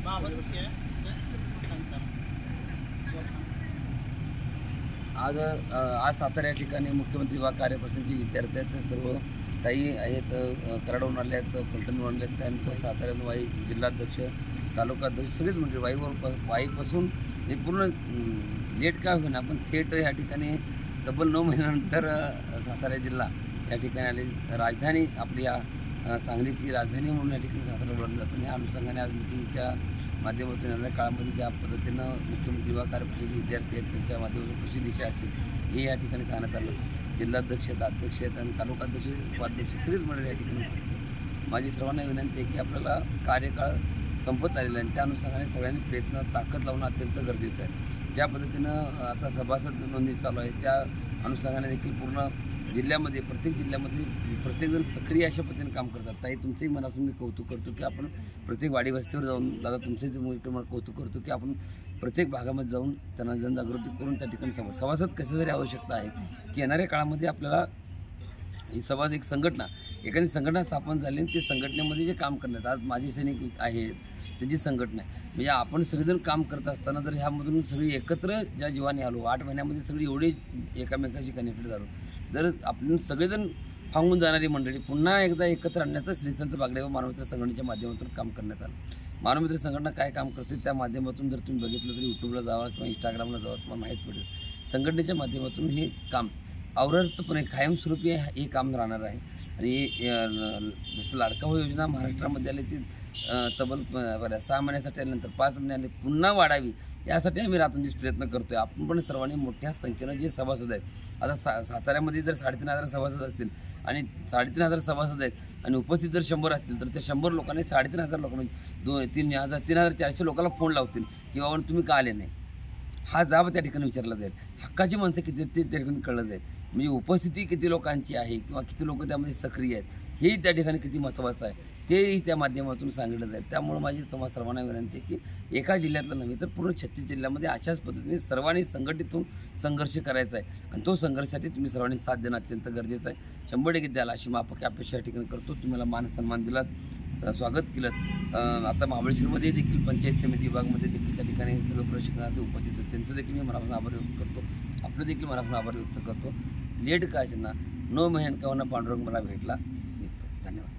आज सातारा या ठिकाणी मुख्यमंत्री विभाग कार्यप्रसंगी विद्यार्थी आहेत, सर्व ताई आहेत, कराडवरून आले आहेत, फलटणवरून आले आहेत, त्यानंतर साताऱ्यातून वाई जिल्हाध्यक्ष, तालुकाध्यक्ष सगळेच म्हणजे वाईपासून हे पूर्ण लेट का होईना पण थेट या ठिकाणी तब्बल 9 महिन्यानंतर सातारा जिल्हा या ठिकाणी आले. राजधानी आपली या सांगलीची राजधानी म्हणून या ठिकाणी सातारा ओळखलं जातं. आणि या अनुषंगाने आज मिटिंगच्या माध्यमातून येणाऱ्या काळामध्ये ज्या पद्धतीनं मुख्यमंत्री विभाग कार्यप्रसंगी विद्यार्थी आहेत त्यांच्या माध्यमातून कशी दिशा असेल हे या ठिकाणी सांगण्यात आलं. जिल्हाध्यक्ष आहेत, अध्यक्ष आहेत आणि तालुकाध्यक्ष उपाध्यक्ष सगळीच मंडळी या ठिकाणी उपस्थित. माझी सर्वांना विनंती आहे की आपल्याला कार्यकाळ संपत आलेला आहे आणि त्या अनुषंगाने सगळ्यांनी प्रयत्न ताकद लावणं अत्यंत गरजेचं आहे. ज्या पद्धतीनं आता सभासद नोंदणी चालू आहे त्या अनुषंगाने देखील पूर्ण जिल्ह्यामध्ये प्रत्येक जिल्ह्यामध्ये प्रत्येकजण सक्रिय अशा पद्धतीने काम करतात. ताई तुमचंही मनातून मी कौतुक करतो की आपण प्रत्येक वाडी वस्तीवर जाऊन, दादा तुमचंही मला कौतुक करतो की आपण प्रत्येक भागामध्ये जाऊन त्यांना जनजागृती करून त्या ठिकाणी सभासद कशासाठी आवश्यकता आहे की येणाऱ्या काळामध्ये आपल्याला ही सभा एक संघटना, एखादी संघटना स्थापन झाली आणि ते संघटनेमध्ये जे काम करण्यात आज माजी सैनिक आहेत त्यांची संघटना आहे. म्हणजे आपण सगळेजण काम करत असताना जर ह्यामधून सगळी एकत्र ज्या जीवाने आलो 8 महिन्यामध्ये सगळी एवढी एकामेकाशी कनेक्टेड झालो, जर आपण सगळेजण फांगून जाणारी मंडळी पुन्हा एकदा एकत्र आणण्याचं श्रीसंत बागडे व मानवमित्र संघटनेच्या माध्यमातून काम करण्यात आलं. मानवमित्र संघटना काय काम करते त्या माध्यमातून जर तुम्ही बघितलं तरी यूट्यूबला जावा किंवा इंस्टाग्रामला जावा तुम्हाला माहीत पडेल. संघटनेच्या माध्यमातून हे काम अविरतपणे कायमस्वरूपी हे काम राहणार आहे. आणि जसं लाडका भाऊ योजना महाराष्ट्रामध्ये आली ती तब्बल 6 महिन्यासाठी आल्यानंतर 5 महिने आले पुन्हा वाढावी यासाठी आम्ही रात्रंदिवस प्रयत्न करतो आहे. आपण पण सर्वांनी मोठ्या संख्येनं जे सभासद आहेत, आता साताऱ्यामध्ये जर 3,500 सभासद असतील आणि 3,500 सभासद आहेत आणि उपस्थित जर 100 असतील तर त्या 100 लोकांनी 3,500 लोक म्हणजे 3,400 लोकांना फोन लावतील की बाबा तुम्ही का आले नाही. हा जाब त्या ठिकाणी विचारला जाईल. हक्काची माणसं किती ते त्या ठिकाणी कळलं जाईल. म्हणजे उपस्थिती किती लोकांची आहे किंवा किती लोक त्यामध्ये सक्रिय आहेत हेही त्या ठिकाणी किती महत्त्वाचं आहे तेही त्या माध्यमातून सांगितलं जाईल. त्यामुळे माझी तुम्हाला सर्वांना विनंती आहे की एका जिल्ह्यातलं नव्हे तर पूर्ण 36 जिल्ह्यामध्ये अशाच पद्धतीने सर्वांनी संघटित होऊन संघर्ष करायचा आहे आणि तो संघर्षासाठी तुम्ही सर्वांनी साथ देणं अत्यंत गरजेचं आहे. 100% द्याल अशी माफक अपेक्षा या ठिकाणी करतो. तुम्ही मला मान सन्मान दिलात, स्वागत केलं. आता महाबळेश्वरमध्ये देखील पंचायत समिती विभागामध्ये देखील त्या ठिकाणी सगळं प्रशिक्षणाचे उपस्थित होते त्यांचं देखील मी मनापासून आभार व्यक्त करतो. आपलं देखील मनापासून आभार व्यक्त करतो. लेट का असेल ना 9 महिन्यांना पांडुरंग मला भेटला. निघतो. धन्यवाद.